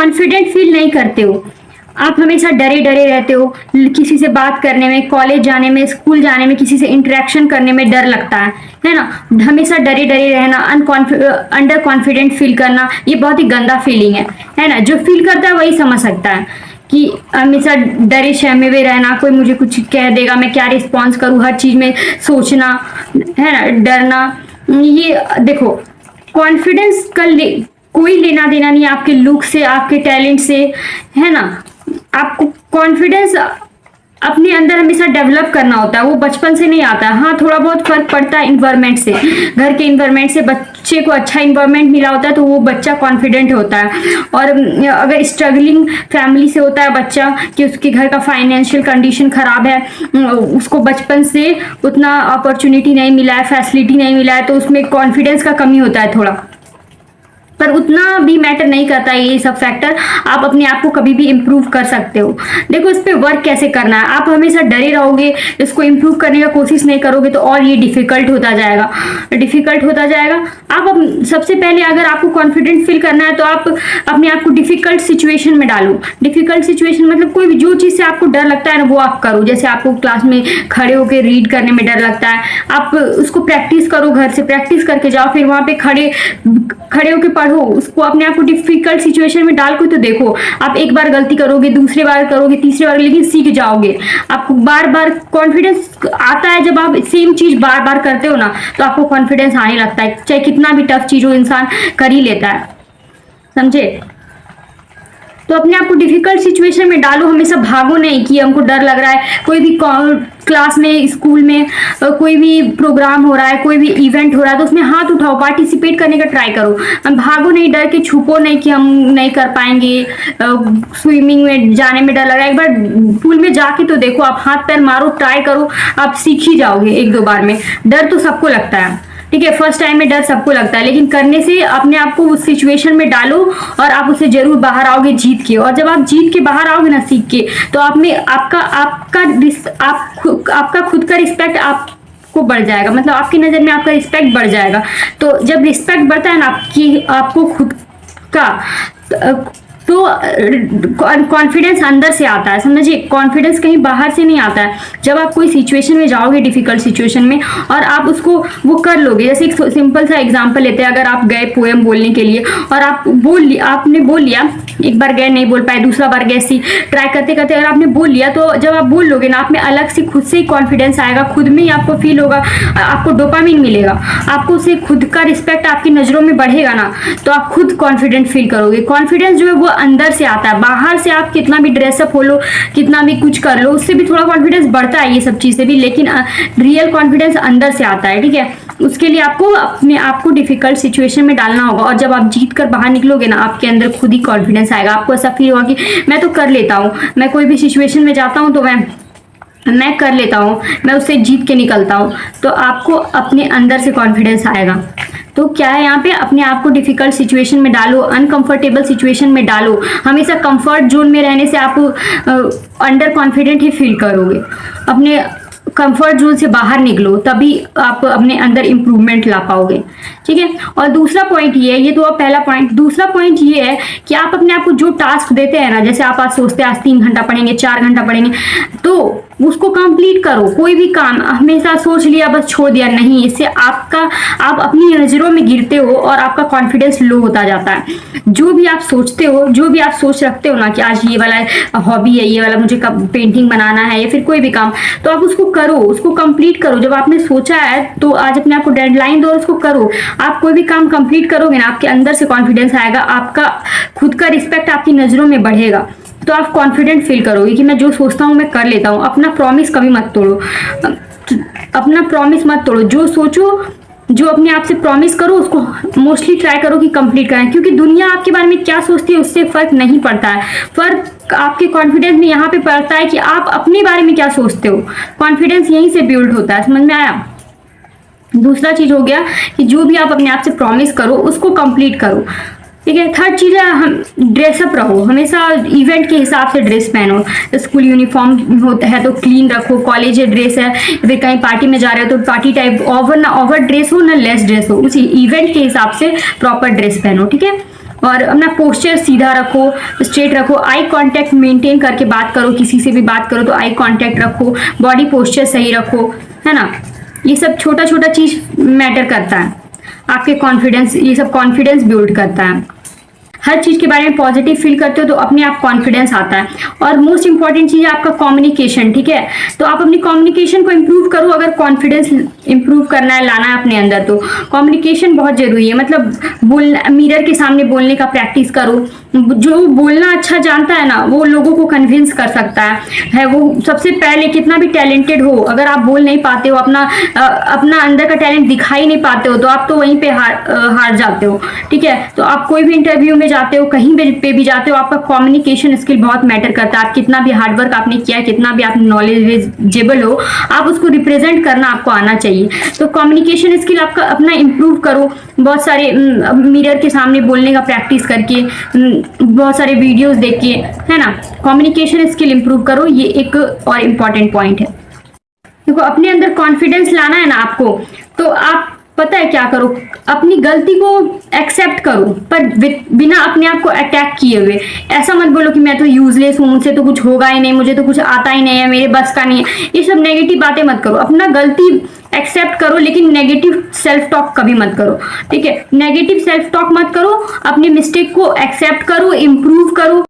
Confident feel नहीं करते हो, आप हमेशा डरे डरे रहते हो, किसी से बात करने में, कॉलेज जाने में, स्कूल जाने में, किसी से इंटरेक्शन करने में डर लगता है ना। हमेशा डरे डरे रहना, अंडर कॉन्फिडेंट फील करना, ये बहुत ही गंदा फीलिंग है ना। जो फील करता है वही समझ सकता है कि हमेशा डरे सहमे हुए रहना, कोई मुझे कुछ कह देगा, मैं क्या रिस्पॉन्स करूँ, हर चीज में सोचना, है ना, डरना। ये देखो, कॉन्फिडेंस का कोई लेना देना नहीं आपके लुक से, आपके टैलेंट से, है ना। आपको कॉन्फिडेंस अपने अंदर हमेशा डेवलप करना होता है, वो बचपन से नहीं आता है। हाँ, थोड़ा बहुत फर्क पड़ता है इन्वायरमेंट से, घर के इन्वायरमेंट से। बच्चे को अच्छा इन्वायरमेंट मिला होता है तो वो बच्चा कॉन्फिडेंट होता है। और अगर स्ट्रगलिंग फैमिली से होता है बच्चा, कि उसके घर का फाइनेंशियल कंडीशन खराब है, उसको बचपन से उतना अपॉर्चुनिटी नहीं मिला है, फैसिलिटी नहीं मिला है, तो उसमें कॉन्फिडेंस का कमी होता है थोड़ा। पर उतना भी मैटर नहीं करता है ये सब फैक्टर, आप अपने आप को कभी भी इम्प्रूव कर सकते हो। देखो, इस पे वर्क कैसे करना है। आप हमेशा डरे रहोगे, इसको इम्प्रूव करने का कोशिश नहीं करोगे तो और ये डिफिकल्ट होता जाएगा, डिफिकल्ट होता जाएगा। आप सबसे पहले अगर आपको कॉन्फिडेंट फील करना है तो आप अपने आप को डिफिकल्ट सिचुएशन में डालो। डिफिकल्ट सिचुएशन मतलब कोई भी जो चीज़ से आपको डर लगता है ना, वो आप करो। जैसे आपको क्लास में खड़े होकर रीड करने में डर लगता है, आप उसको प्रैक्टिस करो, घर से प्रैक्टिस करके जाओ, फिर वहां पे खड़े होकर पढ़ो। उसको अपने आप को डिफिकल्ट सिचुएशन में डाल को तो देखो, आप एक बार गलती करोगे, दूसरी बार करोगे, तीसरी बार, लेकिन सीख जाओगे। आपको बार बार कॉन्फिडेंस आता है जब आप सेम चीज बार बार करते हो ना, तो आपको कॉन्फिडेंस आने लगता है। चाहे कितना भी टफ चीज हो, इंसान कर ही लेता है, समझे। तो अपने आप को डिफिकल्ट सिचुएशन में डालो, हमेशा भागो नहीं कि हमको डर लग रहा है। कोई भी क्लास में, स्कूल में कोई भी प्रोग्राम हो रहा है, कोई भी इवेंट हो रहा है, तो उसमें हाथ उठाओ, पार्टिसिपेट करने का ट्राई करो। हम भागो नहीं, डर के छुपो नहीं कि हम नहीं कर पाएंगे, स्विमिंग में जाने में डर लग रहा है। एक बार पूल में जाके तो देखो, आप हाथ पैर मारो, ट्राई करो, आप सीख ही जाओगे एक दो बार में। डर तो सबको लगता है, ठीक है, फर्स्ट टाइम में डर सबको लगता है, लेकिन करने से अपने आप को उस सिचुएशन में डालो और आप उससे जरूर बाहर आओगे जीत के। और जब आप जीत के बाहर आओगे ना, सीख के, तो आप में आपका खुद का रिस्पेक्ट आपको बढ़ जाएगा। मतलब आपकी नजर में आपका रिस्पेक्ट बढ़ जाएगा। तो जब रिस्पेक्ट बढ़ता है ना आपको खुद का, तो कॉन्फिडेंस अंदर से आता है, समझिए। कॉन्फिडेंस कहीं बाहर से नहीं आता है। जब आप कोई सिचुएशन में जाओगे, डिफिकल्ट सिचुएशन में, और आप उसको वो कर लोगे। जैसे एक सिंपल सा एग्जांपल लेते हैं, अगर आप गए पोएम बोलने के लिए और आपने बोल लिया, एक बार गए नहीं बोल पाए, दूसरा बार गए, ट्राई करते करते अगर आपने बोल लिया, तो जब आप बोल लोगे ना, आप में अलग से खुद से ही कॉन्फिडेंस आएगा, खुद में ही आपको फील होगा, आपको डोपामिन मिलेगा, आपको से खुद का रिस्पेक्ट आपकी नजरों में बढ़ेगा ना, तो आप खुद कॉन्फिडेंट फील करोगे। कॉन्फिडेंस जो है वो अंदर से आता है। बाहर से आप कितना भी ड्रेसअप हो लो, कितना भी कुछ कर लो, उससे भी थोड़ा कॉन्फिडेंस बढ़ता है, ये सब चीज से भी, लेकिन रियल कॉन्फिडेंस अंदर से आता है, ठीक है। उसके लिए आपको अपने आप को डिफिकल्ट सिचुएशन में डालना होगा, और जब आप जीत कर बाहर निकलोगे ना, आपके अंदर खुद ही कॉन्फिडेंस आएगा। आपको ऐसा फील होगा कि मैं तो कर लेता हूँ, मैं कोई भी सिचुएशन में जाता हूँ तो मैं कर लेता हूँ, मैं उससे जीत के निकलता हूँ। तो आपको अपने अंदर से कॉन्फिडेंस आएगा। तो क्या है, यहाँ पे अपने आप को डिफिकल्ट सिचुएशन में डालो, अनकंफर्टेबल सिचुएशन में डालो। हमेशा कंफर्ट जोन में रहने से आप अंडर कॉन्फिडेंट ही फील करोगे। अपने कंफर्ट जोन से बाहर निकलो, तभी आप अपने अंदर इंप्रूवमेंट ला पाओगे, ठीक है। और दूसरा पॉइंट ये है, ये तो पहला पॉइंट। दूसरा पॉइंट ये है कि आप अपने आप को जो टास्क देते हैं ना, जैसे आप आज सोचते हैं आज 3 घंटा पढ़ेंगे, 4 घंटा पढ़ेंगे, तो उसको कंप्लीट करो। कोई भी काम हमेशा सोच लिया बस छोड़ दिया नहीं, इससे आप अपनी नजरों में गिरते हो और आपका कॉन्फिडेंस लो होता जाता है। जो भी आप सोचते हो, जो भी आप सोच रखते हो ना कि आज ये वाला हॉबी है, ये वाला मुझे पेंटिंग बनाना है, या फिर कोई भी काम, तो आप उसको करो, उसको कंप्लीट करो। जब आपने सोचा है तो आज अपने आप को डेडलाइन दो, उसको करो। आप कोई भी काम कंप्लीट करोगे ना, आपके अंदर से कॉन्फिडेंस आएगा, आपका खुद का रिस्पेक्ट आपकी नजरों में बढ़ेगा, तो आप कॉन्फिडेंट फील करोगे कि मैं जो सोचता हूँ मैं कर लेता हूँ। अपना प्रॉमिस कभी मत तोड़ो, अपना प्रॉमिस मत तोड़ो। जो सोचो, जो अपने आप से प्रॉमिस करो, उसको मोस्टली ट्राई करो कि कंप्लीट करें, क्योंकि दुनिया आपके बारे में क्या सोचती है उससे फर्क नहीं पड़ता है। फर्क आपके कॉन्फिडेंस में यहाँ पे पड़ता है कि आप अपने बारे में क्या सोचते हो। कॉन्फिडेंस यहीं से बिल्ड होता है, समझ में आया। दूसरा चीज हो गया कि जो भी आप अपने आप से प्रॉमिस करो उसको कंप्लीट करो, ठीक है। थर्ड चीज है, हम ड्रेसअप रहो, हमेशा इवेंट के हिसाब से ड्रेस पहनो। स्कूल यूनिफॉर्म होता है तो क्लीन रखो, कॉलेज ड्रेस है, फिर कहीं पार्टी में जा रहे हो तो पार्टी टाइप, ओवर ड्रेस हो ना लेस ड्रेस हो, उसी इवेंट के हिसाब से प्रॉपर ड्रेस पहनो, ठीक है। और अपना पोस्चर सीधा रखो, स्ट्रेट रखो, आई कांटेक्ट मेंटेन करके बात करो, किसी से भी बात करो तो आई कांटेक्ट रखो, बॉडी पोस्चर सही रखो, है ना। ये सब छोटा छोटा चीज मैटर करता है आपके कॉन्फिडेंस, ये सब कॉन्फिडेंस बिल्ड करता है। हर चीज के बारे में पॉजिटिव फील करते हो तो अपने आप कॉन्फिडेंस आता है। और मोस्ट इंपॉर्टेंट चीज है आपका कम्युनिकेशन, ठीक है। तो आप अपनी कम्युनिकेशन को इम्प्रूव करो, अगर कॉन्फिडेंस इम्प्रूव करना है, लाना है अपने अंदर, तो कम्युनिकेशन बहुत जरूरी है। मतलब मिरर के सामने बोलने का प्रैक्टिस करो। जो बोलना अच्छा जानता है ना, वो लोगों को कन्विंस कर सकता है वो सबसे पहले, कितना भी टैलेंटेड हो, अगर आप बोल नहीं पाते हो, अपना अंदर का टैलेंट दिखाई नहीं पाते हो, तो आप तो वहीं पे हार जाते हो, ठीक है। तो आप कोई भी इंटरव्यू में जाते हो, कहीं पे भी जाते हो, आपका कम्युनिकेशन स्किल बहुत मैटर करता है। आप कितना भी हार्डवर्क आपने किया, कितना भी आप नॉलेजेबल हो, आप उसको रिप्रेजेंट करना आपको आना चाहिए। तो कम्युनिकेशन स्किल आपका अपना इम्प्रूव करो, बहुत सारे मिरर के सामने बोलने का प्रैक्टिस करके, बहुत सारे वीडियोस देख के, है ना। कम्युनिकेशन स्किल इम्प्रूव करो, ये एक और इम्पॉर्टेंट पॉइंट है। देखो, अपने अंदर कॉन्फिडेंस लाना है ना आपको, तो आप पता है क्या करो, अपनी गलती को एक्सेप्ट करो, पर बिना अपने आप को अटैक किए हुए। ऐसा मत बोलो कि मैं तो यूजलेस हूँ, मुझसे तो कुछ होगा ही नहीं, मुझे तो कुछ आता ही नहीं है, मेरे बस का नहीं है। ये सब नेगेटिव बातें मत करो, अपना गलती एक्सेप्ट करो, लेकिन नेगेटिव सेल्फ टॉक कभी मत करो, ठीक है। नेगेटिव सेल्फ टॉक मत करो, अपने मिस्टेक को एक्सेप्ट करो, इम्प्रूव करो,